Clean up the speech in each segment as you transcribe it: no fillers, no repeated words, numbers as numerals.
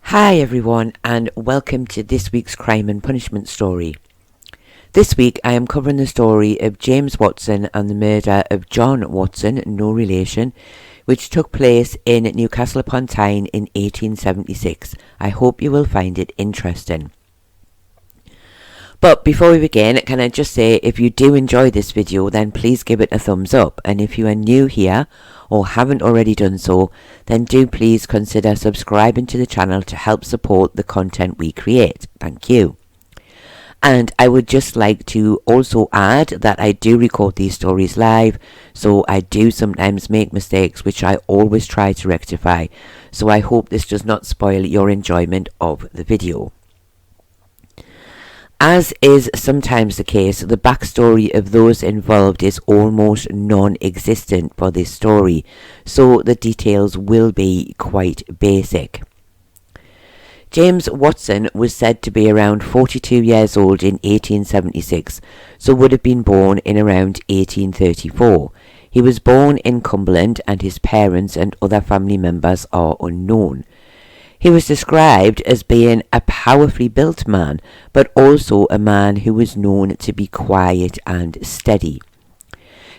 Hi everyone, and welcome to this week's Crime and Punishment story. This week I am covering the story of James Watson and the murder of John Watson, no relation, which took place in Newcastle Upon Tyne in 1876. I hope you will find it interesting. But before we begin, can I just say, if you do enjoy this video, then please give it a thumbs up. And if you are new here or haven't already done so, then do please consider subscribing to the channel to help support the content we create. Thank you. And I would just like to also add that I do record these stories live, so I do sometimes make mistakes, which I always try to rectify. So I hope this does not spoil your enjoyment of the video. As is sometimes the case, the backstory of those involved is almost non-existent for this story, so the details will be quite basic. James Watson was said to be around 42 years old in 1876, so would have been born in around 1834. He was born in Cumberland, and his parents and other family members are unknown. He was described as being a powerfully built man, but also a man who was known to be quiet and steady.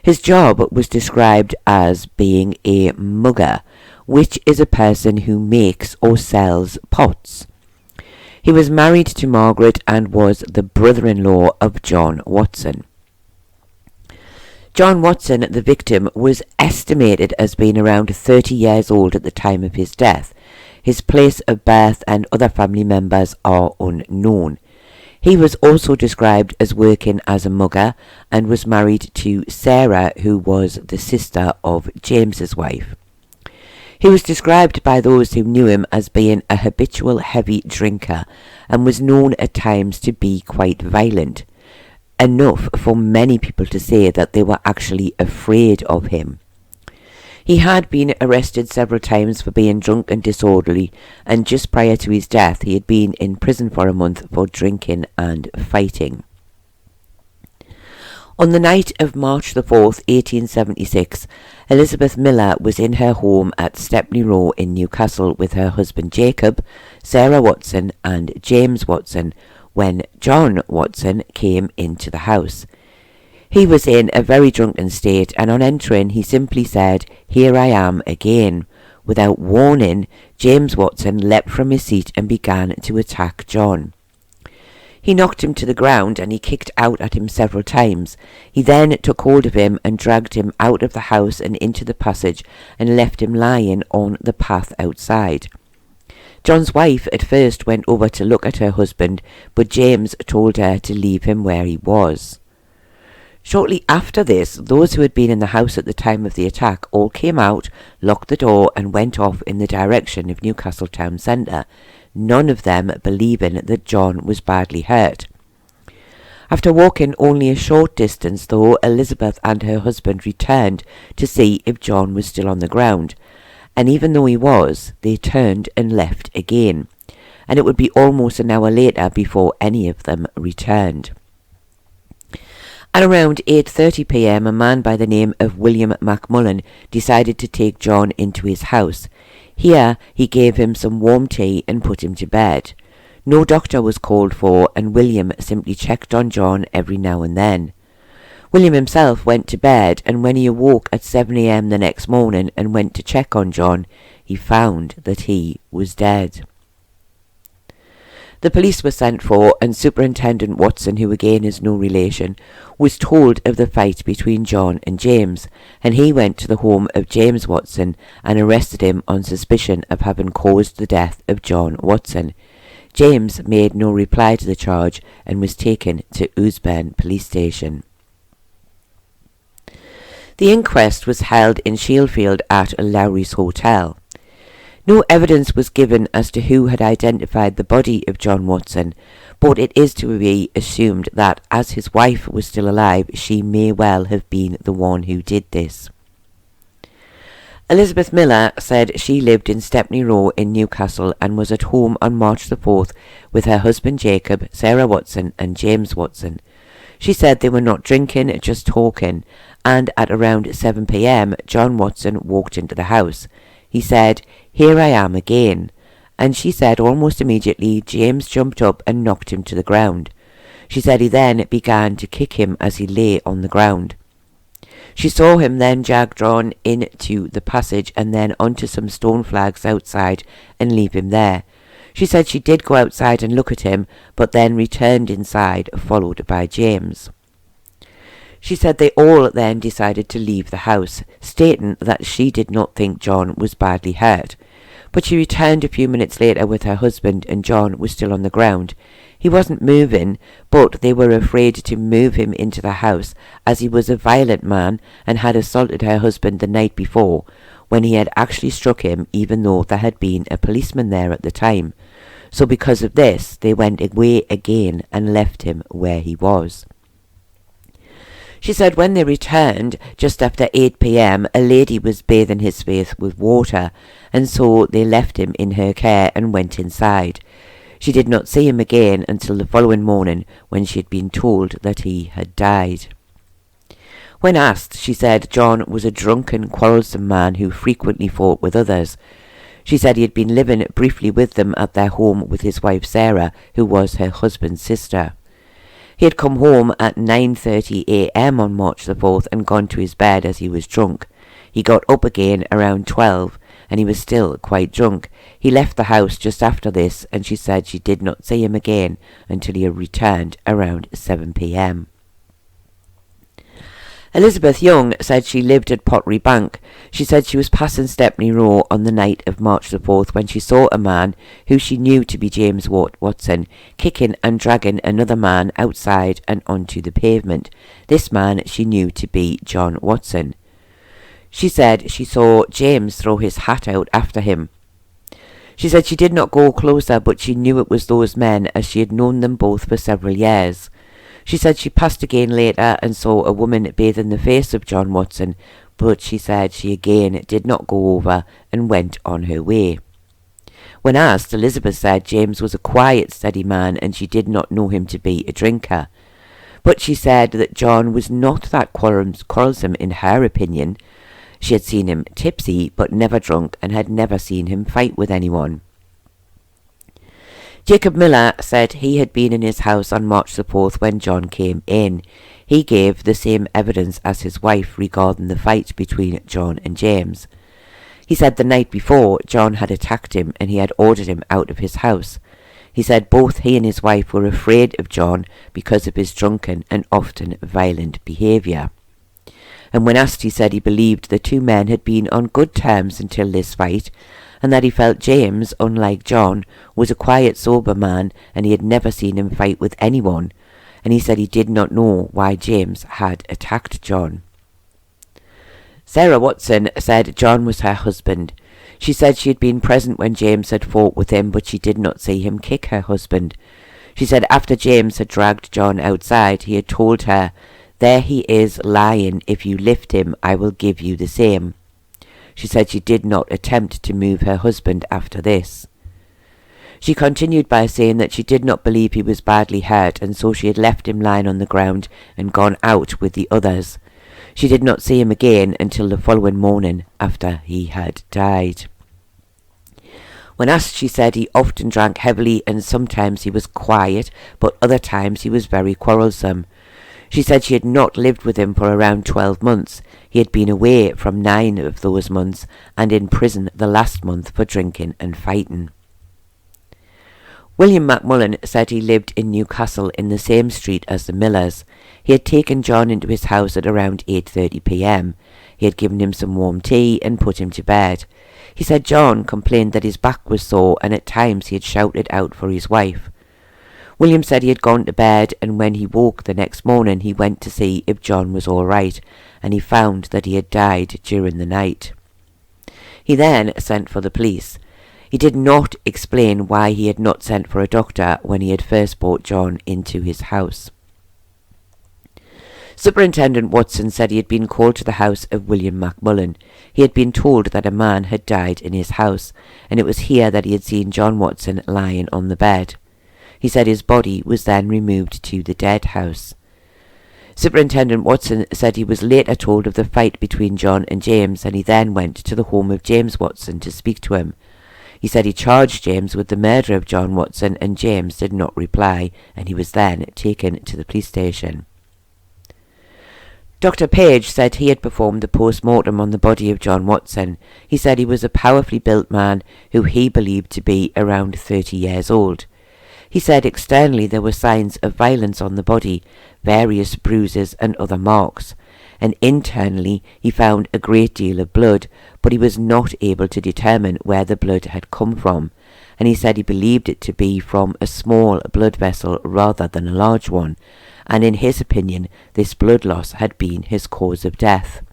His job was described as being a mugger, which is a person who makes or sells pots. He was married to Margaret and was the brother-in-law of John Watson. John Watson, the victim, was estimated as being around 30 years old at the time of his death. His place of birth and other family members are unknown. He was also described as working as a mugger and was married to Sarah, who was the sister of James's wife. He was described by those who knew him as being a habitual heavy drinker and was known at times to be quite violent, enough for many people to say that they were actually afraid of him. He had been arrested several times for being drunk and disorderly, and just prior to his death he had been in prison for a month for drinking and fighting. On the night of March the 4th, 1876, Elizabeth Miller was in her home at Stepney Row in Newcastle with her husband Jacob, Sarah Watson and James Watson when John Watson came into the house. He was in a very drunken state, and on entering he simply said, "Here I am again." Without warning, James Watson leapt from his seat and began to attack John. He knocked him to the ground and he kicked out at him several times. He then took hold of him and dragged him out of the house and into the passage and left him lying on the path outside. John's wife at first went over to look at her husband, but James told her to leave him where he was. Shortly after this, those who had been in the house at the time of the attack all came out, locked the door and went off in the direction of Newcastle town centre, none of them believing that John was badly hurt. After walking only a short distance, though, Elizabeth and her husband returned to see if John was still on the ground, and even though he was, they turned and left again, and it would be almost an hour later before any of them returned. At around 8:30 p.m, a man by the name of William McMullen decided to take John into his house. Here he gave him some warm tea and put him to bed. No doctor was called for, and William simply checked on John every now and then. William himself went to bed, and when he awoke at 7 a.m. the next morning and went to check on John, he found that he was dead. The police were sent for, and Superintendent Watson, who again is no relation, was told of the fight between John and James, and he went to the home of James Watson and arrested him on suspicion of having caused the death of John Watson. James made no reply to the charge and was taken to Ousburn police station. The inquest was held in Sheffield at Lowry's Hotel. No evidence was given as to who had identified the body of John Watson, but it is to be assumed that, as his wife was still alive, she may well have been the one who did this. Elizabeth Miller said she lived in Stepney Row in Newcastle and was at home on March the 4th with her husband Jacob, Sarah Watson and James Watson. She said they were not drinking, just talking, and at around 7 p.m. John Watson walked into the house. He said, "Here I am again," and she said almost immediately James jumped up and knocked him to the ground. She said he then began to kick him as he lay on the ground. She saw him then drawn into the passage and then onto some stone flags outside and leave him there. She said she did go outside and look at him, but then returned inside, followed by James. She said they all then decided to leave the house, stating that she did not think John was badly hurt. But she returned a few minutes later with her husband, and John was still on the ground. He wasn't moving, but they were afraid to move him into the house, as he was a violent man and had assaulted her husband the night before, when he had actually struck him, even though there had been a policeman there at the time. So because of this, they went away again and left him where he was. She said when they returned, just after 8 p.m, a lady was bathing his face with water, and so they left him in her care and went inside. She did not see him again until the following morning, when she had been told that he had died. When asked, she said John was a drunken, quarrelsome man who frequently fought with others. She said he had been living briefly with them at their home with his wife Sarah, who was her husband's sister. He had come home at 9:30 a.m. on March the 4th and gone to his bed as he was drunk. He got up again around 12, and he was still quite drunk. He left the house just after this, and she said she did not see him again until he returned around 7 p.m. Elizabeth Young said she lived at Pottery Bank. She said she was passing Stepney Row on the night of March the 4th when she saw a man who she knew to be James Watson kicking and dragging another man outside and onto the pavement. This man she knew to be John Watson. She said she saw James throw his hat out after him. She said she did not go closer, but she knew it was those men as she had known them both for several years. She said she passed again later and saw a woman bathing the face of John Watson, but she said she again did not go over and went on her way. When asked, Elizabeth said James was a quiet, steady man and she did not know him to be a drinker. But she said that John was not that quarrelsome in her opinion. She had seen him tipsy but never drunk and had never seen him fight with anyone. Jacob Miller said he had been in his house on March the 4th when John came in. He gave the same evidence as his wife regarding the fight between John and James. He said the night before John had attacked him and he had ordered him out of his house. He said both he and his wife were afraid of John because of his drunken and often violent behaviour. And when asked, he said he believed the two men had been on good terms until this fight, and that he felt James, unlike John, was a quiet, sober man and he had never seen him fight with anyone, and he said he did not know why James had attacked John. Sarah Watson said John was her husband. She said she had been present when James had fought with him, but she did not see him kick her husband. She said after James had dragged John outside, he had told her, "There he is lying, if you lift him I will give you the same." She said she did not attempt to move her husband after this. She continued by saying that she did not believe he was badly hurt, and so she had left him lying on the ground and gone out with the others. She did not see him again until the following morning after he had died. When asked, she said he often drank heavily and sometimes he was quiet, but other times he was very quarrelsome. She said she had not lived with him for around 12 months. He had been away from 9 of those months and in prison the last month for drinking and fighting. William McMullen said he lived in Newcastle in the same street as the Millers. He had taken John into his house at around 8:30 p.m. He had given him some warm tea and put him to bed. He said John complained that his back was sore and at times he had shouted out for his wife. William said he had gone to bed, and when he woke the next morning he went to see if John was all right, and he found that he had died during the night. He then sent for the police. He did not explain why he had not sent for a doctor when he had first brought John into his house. Superintendent Watson said he had been called to the house of William McMullen. He had been told that a man had died in his house, and it was here that he had seen John Watson lying on the bed. He said his body was then removed to the dead house. Superintendent Watson said he was later told of the fight between John and James, and he then went to the home of James Watson to speak to him. He said he charged James with the murder of John Watson, and James did not reply, and he was then taken to the police station. Dr. Page said he had performed the post-mortem on the body of John Watson. He said he was a powerfully built man who he believed to be around 30 years old. He said externally there were signs of violence on the body, various bruises and other marks, and internally he found a great deal of blood, but he was not able to determine where the blood had come from, and he said he believed it to be from a small blood vessel rather than a large one, and in his opinion this blood loss had been his cause of death.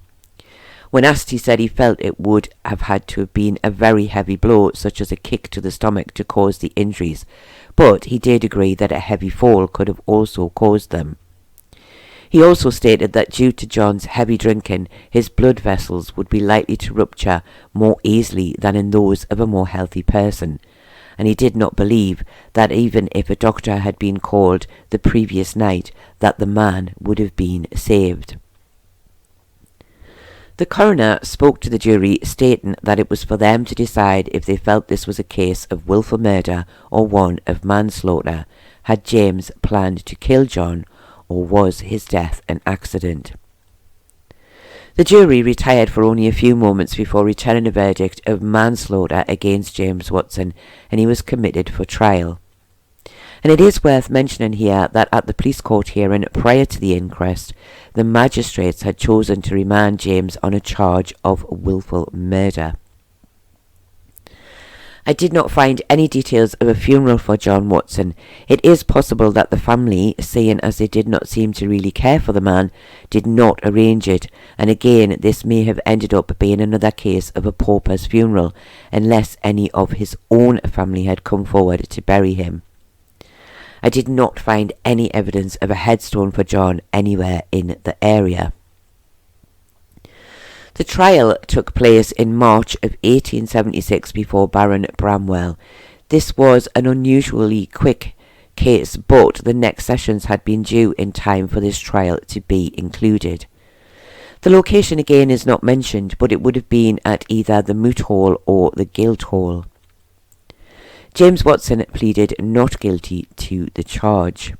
When asked, he said he felt it would have had to have been a very heavy blow, such as a kick to the stomach, to cause the injuries, but he did agree that a heavy fall could have also caused them. He also stated that due to John's heavy drinking, his blood vessels would be likely to rupture more easily than in those of a more healthy person, and he did not believe that even if a doctor had been called the previous night, that the man would have been saved. The coroner spoke to the jury, stating that it was for them to decide if they felt this was a case of willful murder or one of manslaughter. Had James planned to kill John, or was his death an accident? The jury retired for only a few moments before returning a verdict of manslaughter against James Watson, and he was committed for trial. And it is worth mentioning here that at the police court hearing prior to the inquest, the magistrates had chosen to remand James on a charge of willful murder. I did not find any details of a funeral for John Watson. It is possible that the family, seeing as they did not seem to really care for the man, did not arrange it, and again this may have ended up being another case of a pauper's funeral, unless any of his own family had come forward to bury him. I did not find any evidence of a headstone for John anywhere in the area. The trial took place in March of 1876 before Baron Bramwell. This was an unusually quick case, but the next sessions had been due in time for this trial to be included. The location again is not mentioned, but it would have been at either the Moot Hall or the Guildhall. James Watson pleaded not guilty to the charge.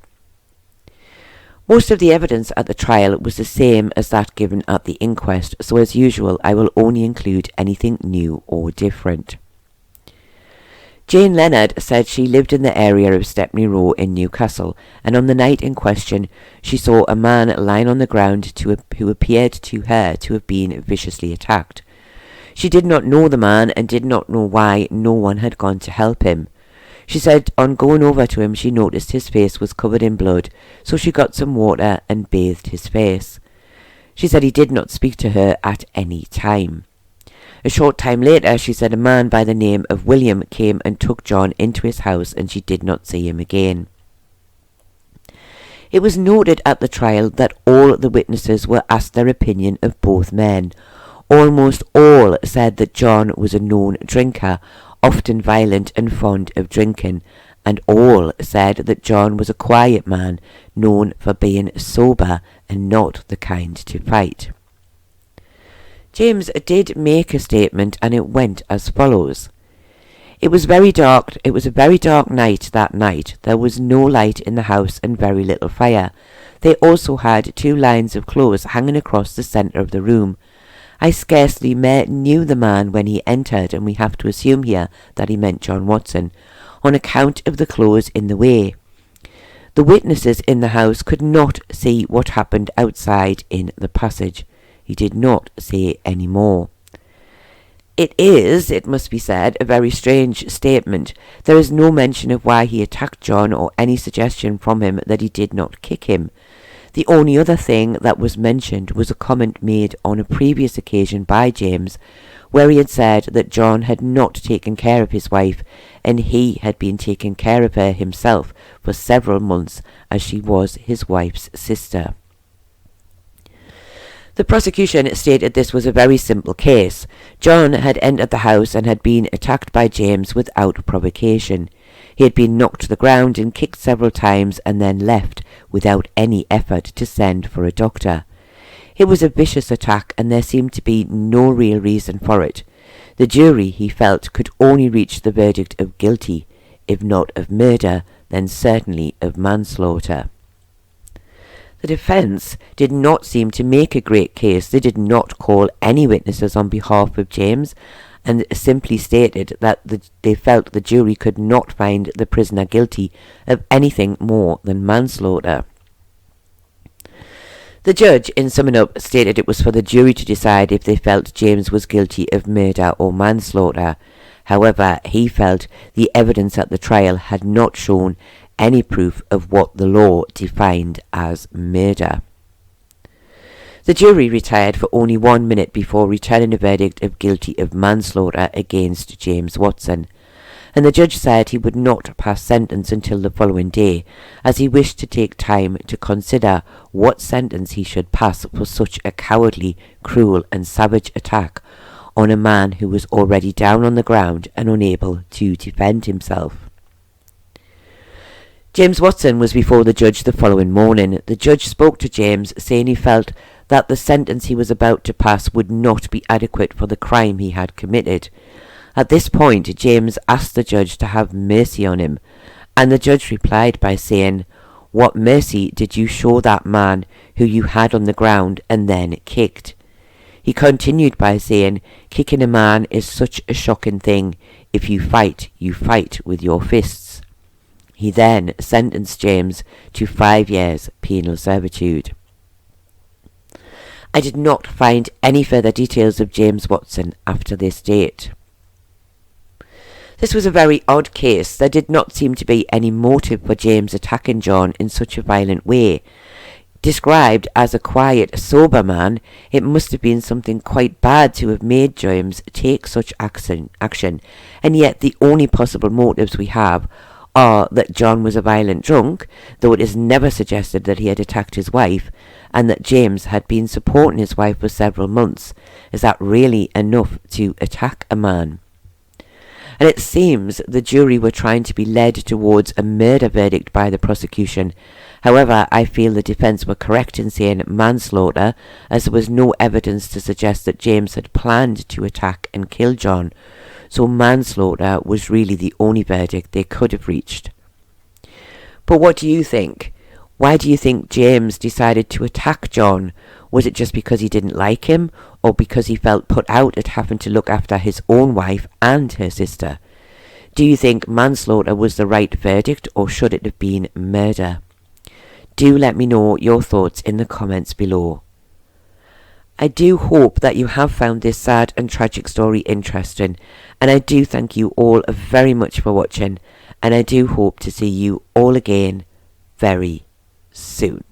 Most of the evidence at the trial was the same as that given at the inquest, so as usual I will only include anything new or different. Jane Leonard said she lived in the area of Stepney Row in Newcastle, and on the night in question she saw a man lying on the ground who appeared to her to have been viciously attacked. She did not know the man and did not know why no one had gone to help him. She said on going over to him she noticed his face was covered in blood, so she got some water and bathed his face. She said he did not speak to her at any time. A short time later she said a man by the name of William came and took John into his house, and she did not see him again. It was noted at the trial that all the witnesses were asked their opinion of both men. Almost all said that John was a known drinker, often violent and fond of drinking, and all said that John was a quiet man, known for being sober and not the kind to fight. James did make a statement, and it went as follows. It was a very dark night that night. There was no light in the house and very little fire. They also had 2 lines of clothes hanging across the centre of the room. I scarcely knew the man when he entered, and we have to assume here that he meant John Watson, on account of the clothes in the way. The witnesses in the house could not see what happened outside in the passage. He did not say any more. It must be said, a very strange statement. There is no mention of why he attacked John or any suggestion from him that he did not kick him. The only other thing that was mentioned was a comment made on a previous occasion by James, where he had said that John had not taken care of his wife, and he had been taking care of her himself for several months, as she was his wife's sister. The prosecution stated this was a very simple case. John had entered the house and had been attacked by James without provocation. He had been knocked to the ground and kicked several times and then left without any effort to send for a doctor. It was a vicious attack, and there seemed to be no real reason for it. The jury, he felt, could only reach the verdict of guilty, if not of murder, then certainly of manslaughter. The defence did not seem to make a great case. They did not call any witnesses on behalf of James, and simply stated that they felt the jury could not find the prisoner guilty of anything more than manslaughter. The judge, in summing up, stated it was for the jury to decide if they felt James was guilty of murder or manslaughter. However, he felt the evidence at the trial had not shown any proof of what the law defined as murder. The jury retired for only 1 minute before returning a verdict of guilty of manslaughter against James Watson, and the judge said he would not pass sentence until the following day, as he wished to take time to consider what sentence he should pass for such a cowardly, cruel and savage attack on a man who was already down on the ground and unable to defend himself. James Watson was before the judge the following morning. The judge spoke to James, saying he felt that the sentence he was about to pass would not be adequate for the crime he had committed. At this point, James asked the judge to have mercy on him, and the judge replied by saying, "What mercy did you show that man who you had on the ground and then kicked?" He continued by saying, "Kicking a man is such a shocking thing. If you fight with your fists." He then sentenced James to 5 years penal servitude. I did not find any further details of James Watson after this date. This was a very odd case. There did not seem to be any motive for James attacking John in such a violent way. Described as a quiet, sober man, it must have been something quite bad to have made James take such action, and yet the only possible motives we have are that John was a violent drunk, though it is never suggested that he had attacked his wife, and that James had been supporting his wife for several months. Is that really enough to attack a man? And it seems the jury were trying to be led towards a murder verdict by the prosecution. However, I feel the defence were correct in saying manslaughter, as there was no evidence to suggest that James had planned to attack and kill John, so manslaughter was really the only verdict they could have reached. But what do you think? Why do you think James decided to attack John? Was it just because he didn't like him, or because he felt put out at having to look after his own wife and her sister? Do you think manslaughter was the right verdict, or should it have been murder? Do let me know your thoughts in the comments below. I do hope that you have found this sad and tragic story interesting, and I do thank you all very much for watching, and I do hope to see you all again very soon.